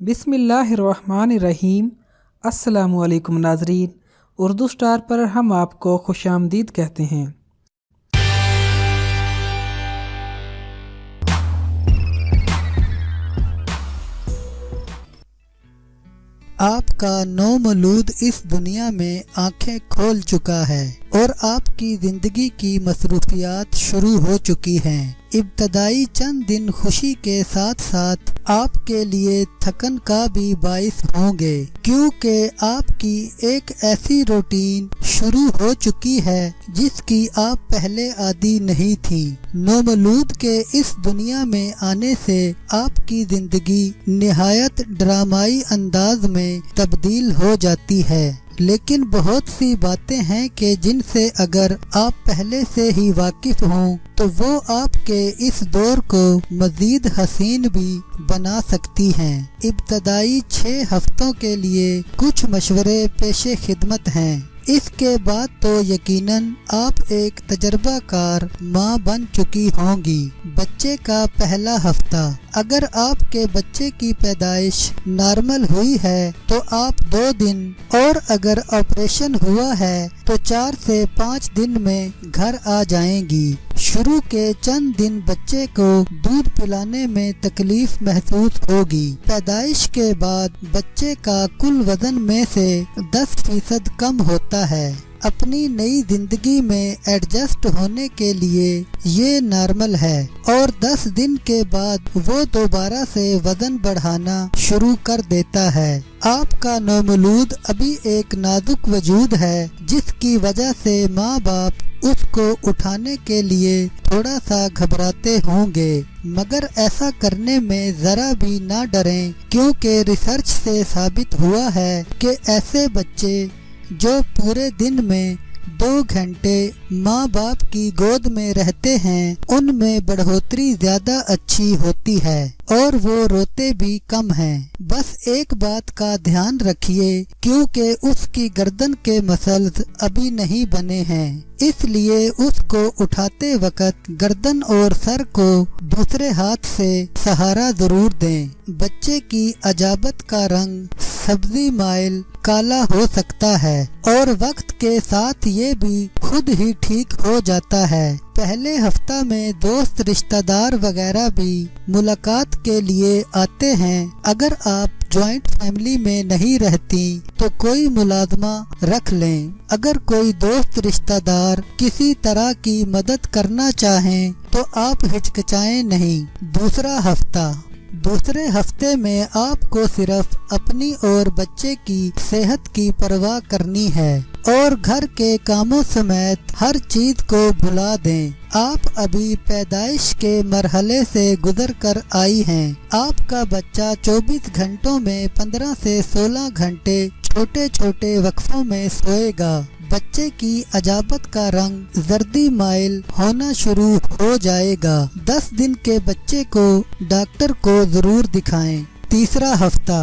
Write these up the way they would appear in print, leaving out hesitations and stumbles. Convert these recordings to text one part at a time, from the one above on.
बिस्मिल्लाहिर्रहमानिर्रहीम। अस्सलामुअलैकुम नाज़रीन, उर्दू स्टार पर हम आपको खुशामदीद कहते हैं। आपका नौमौलूद इस दुनिया में आंखें खोल चुका है और आपकी ज़िंदगी की मसरूफियात शुरू हो चुकी हैं। इब्तदाई चंद दिन खुशी के साथ साथ आपके लिए थकन का भी बाइस होंगे, क्योंकि आपकी एक ऐसी रूटीन शुरू हो चुकी है जिसकी आप पहले आदी नहीं थी। नौमौलूद के इस दुनिया में आने से आपकी ज़िंदगी निहायत ड्रामाई अंदाज में तब्दील हो जाती है, लेकिन बहुत सी बातें हैं कि जिनसे अगर आप पहले से ही वाकिफ हों तो वो आपके इस दौर को मज़ीद हसीन भी बना सकती हैं। इब्तदाई 6 हफ्तों के लिए कुछ मशवरे पेशे खिदमत हैं। इसके बाद तो यकीनन आप एक तजर्बाकार माँ बन चुकी होंगी। बच्चे का पहला हफ्ता। अगर आपके बच्चे की पैदाइश नॉर्मल हुई है तो आप 2 दिन, और अगर ऑपरेशन हुआ है तो 4 से 5 दिन में घर आ जाएंगी। शुरू के चंद दिन बच्चे को दूध पिलाने में तकलीफ महसूस होगी। पैदाइश के बाद बच्चे का कुल वजन में से 10% कम होता है। अपनी नई जिंदगी में एडजस्ट होने के लिए ये नॉर्मल है, और 10 दिन के बाद वो दोबारा से वजन बढ़ाना शुरू कर देता है। आपका नौमौलूद अभी एक नाजुक वजूद है, जिसकी वजह से माँ बाप उसको उठाने के लिए थोड़ा सा घबराते होंगे, मगर ऐसा करने में जरा भी ना डरें, क्योंकि रिसर्च से साबित हुआ है कि ऐसे बच्चे जो पूरे दिन में 2 घंटे माँ बाप की गोद में रहते हैं, उनमें बढ़ोतरी ज्यादा अच्छी होती है और वो रोते भी कम हैं। बस एक बात का ध्यान रखिए, क्योंकि उसकी गर्दन के मसल्स अभी नहीं बने हैं, इसलिए उसको उठाते वक्त गर्दन और सर को दूसरे हाथ से सहारा जरूर दें। बच्चे की अजाबत का रंग सब्जी माइल काला हो सकता है और वक्त के साथ ये भी खुद ही ठीक हो जाता है। पहले हफ्ता में दोस्त रिश्तेदार वगैरह भी मुलाकात के लिए आते हैं। अगर आप जॉइंट फैमिली में नहीं रहती तो कोई मुलाजमा रख लें। अगर कोई दोस्त रिश्तेदार किसी तरह की मदद करना चाहें तो आप हिचकिचाएं नहीं। दूसरे हफ्ते में आपको सिर्फ अपनी और बच्चे की सेहत की परवाह करनी है और घर के कामों समेत हर चीज को भुला दें। आप अभी पैदाइश के मरहले से गुजर कर आई हैं। आपका बच्चा 24 घंटों में 15 से 16 घंटे छोटे छोटे वक्फों में सोएगा। बच्चे की अजाबत का रंग जर्दी माइल होना शुरू हो जाएगा। 10 दिन के बच्चे को डॉक्टर को जरूर दिखाएं। तीसरा हफ्ता।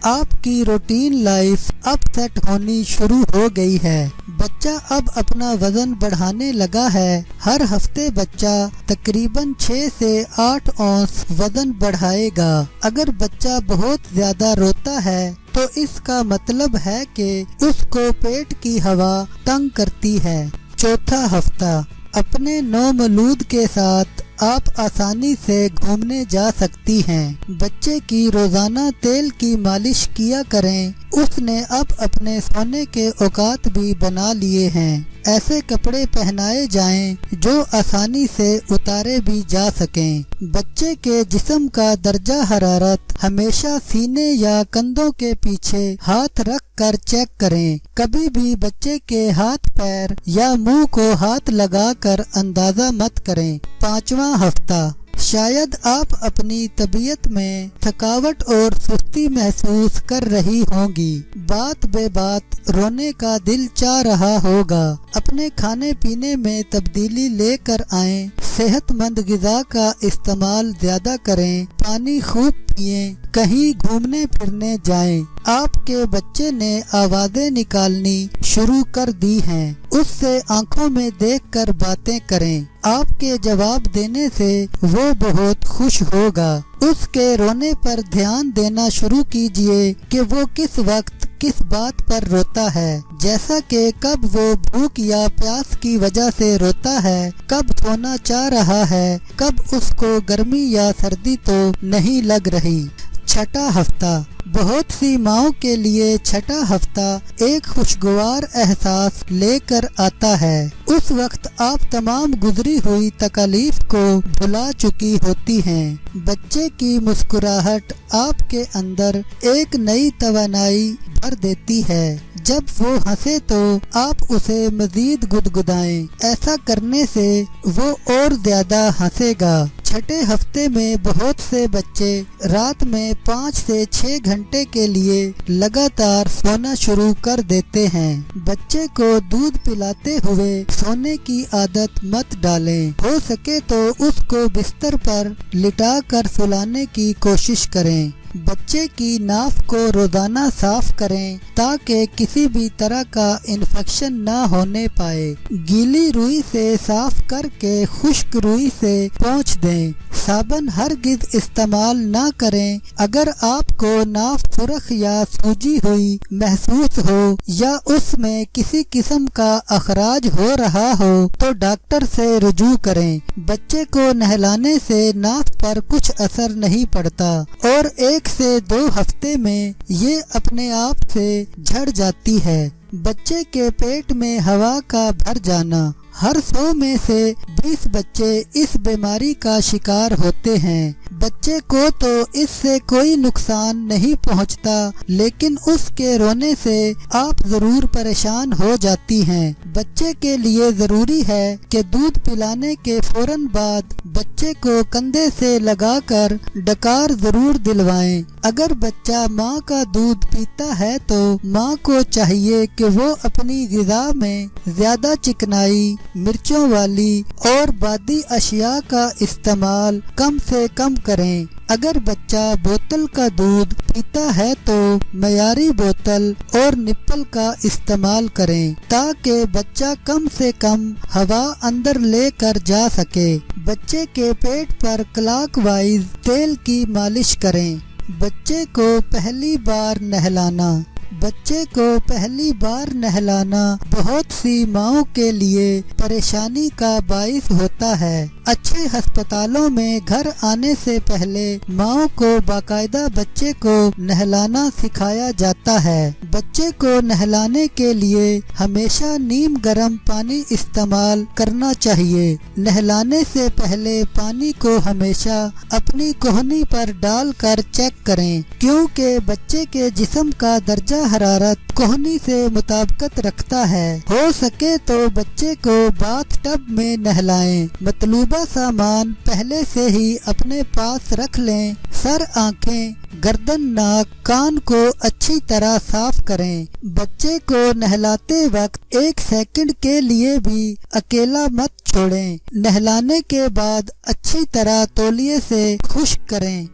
आपकी रूटीन लाइफ अब सेट होनी शुरू हो गई है। बच्चा अब अपना वजन बढ़ाने लगा है। हर हफ्ते बच्चा तकरीबन 6 से 8 औंस वजन बढ़ाएगा। अगर बच्चा बहुत ज्यादा रोता है तो इसका मतलब है कि उसको पेट की हवा तंग करती है। चौथा हफ्ता। अपने नौमौलूद के साथ आप आसानी से घूमने जा सकती हैं। बच्चे की रोजाना तेल की मालिश किया करें। उसने अब अपने सोने के औकात भी बना लिए हैं। ऐसे कपड़े पहनाए जाएं जो आसानी से उतारे भी जा सकें। बच्चे के जिस्म का दर्जा हरारत हमेशा सीने या कंधों के पीछे हाथ रख कर चेक करें। कभी भी बच्चे के हाथ पैर या मुंह को हाथ लगाकर अंदाजा मत करें। 5वां हफ्ता। शायद आप अपनी तबीयत में थकावट और सुस्ती महसूस कर रही होंगी। बात बे बात रोने का दिल चाह रहा होगा। अपने खाने पीने में तब्दीली लेकर आएं। सेहतमंद ग़िज़ा का इस्तेमाल ज्यादा करें। पानी खूब पिएं। कहीं घूमने फिरने जाएं। आपके बच्चे ने आवाजें निकालनी शुरू कर दी हैं। उससे आंखों में देखकर बातें करें। आपके जवाब देने से वो बहुत खुश होगा। اس کے رونے پر دھیان دینا شروع کیجئے کہ وہ کس وقت کس بات پر روتا ہے، جیسا کہ کب وہ بھوک یا پیاس کی وجہ سے روتا ہے، کب سونا چاہ رہا ہے، کب اس کو گرمی یا سردی تو نہیں لگ رہی۔ چھٹا ہفتہ، بہت سی ماؤں کے لیے چھٹا ہفتہ ایک خوشگوار احساس لے کر آتا ہے۔ اس وقت آپ تمام گزری ہوئی تکالیف کو بھلا چکی ہوتی ہیں۔ بچے کی مسکراہٹ آپ کے اندر ایک نئی توانائی بھر دیتی ہے۔ جب وہ ہنسے تو آپ اسے مزید گدگدائیں، ایسا کرنے سے وہ اور زیادہ ہنسے گا۔ چھٹے ہفتے میں بہت سے بچے رات میں 5 سے 6 گھنٹے کے لیے لگاتار سونا شروع کر دیتے ہیں۔ بچے کو دودھ پلاتے ہوئے سونے کی عادت مت ڈالیں، ہو سکے تو اس کو بستر پر لٹا کر سلانے کی کوشش کریں۔ بچے کی ناف کو روزانہ صاف کریں تاکہ کسی بھی طرح کا انفیکشن نہ ہونے پائے۔ گیلی روئی سے صاف کر کے خشک روئی سے پونچھ دیں۔ صابن ہرگز استعمال نہ کریں۔ اگر آپ کو ناف سرخ یا سوجی ہوئی محسوس ہو یا اس میں کسی قسم کا اخراج ہو رہا ہو تو ڈاکٹر سے رجوع کریں۔ بچے کو نہلانے سے ناف پر کچھ اثر نہیں پڑتا اور 1 سے 2 ہفتے میں یہ اپنے آپ سے جھڑ جاتی ہے۔ بچے کے پیٹ میں ہوا کا بھر جانا، ہر 100 میں سے 20 بچے اس بیماری کا شکار ہوتے ہیں۔ بچے کو تو اس سے کوئی نقصان نہیں پہنچتا، لیکن اس کے رونے سے آپ ضرور پریشان ہو جاتی ہیں۔ بچے کے لیے ضروری ہے کہ دودھ پلانے کے فوراً بعد بچے کو کندھے سے لگا کر ڈکار ضرور دلوائیں۔ اگر بچہ ماں کا دودھ پیتا ہے تو ماں کو چاہیے کہ وہ اپنی غذا میں زیادہ چکنائی، مرچوں والی اور بادی اشیاء کا استعمال کم سے کم کریں۔ اگر بچہ بوتل کا دودھ پیتا ہے تو معیاری بوتل اور نپل کا استعمال کریں تاکہ بچہ کم سے کم ہوا اندر لے کر جا سکے۔ بچے کے پیٹ پر کلاک وائز تیل کی مالش کریں۔ بچے کو پہلی بار نہلانا، بچے کو پہلی بار نہلانا بہت سی ماؤں کے لیے پریشانی کا باعث ہوتا ہے۔ اچھے ہسپتالوں میں گھر آنے سے پہلے ماؤں کو باقاعدہ بچے کو نہلانا سکھایا جاتا ہے۔ بچے کو نہلانے کے لیے ہمیشہ نیم گرم پانی استعمال کرنا چاہیے۔ نہلانے سے پہلے پانی کو ہمیشہ اپنی کوہنی پر ڈال کر چیک کریں، کیونکہ بچے کے جسم کا درجہ حرارت کوہنی سے مطابقت رکھتا ہے۔ ہو سکے تو بچے کو باتھ ٹب میں نہلائیں۔ مطلوبہ سامان پہلے سے ہی اپنے پاس رکھ لیں۔ سر، آنکھیں، گردن، ناک، کان کو اچھی طرح صاف کریں۔ بچے کو نہلاتے وقت 1 سیکنڈ کے لیے بھی اکیلا مت چھوڑیں۔ نہلانے کے بعد اچھی طرح تولیے سے خشک کریں۔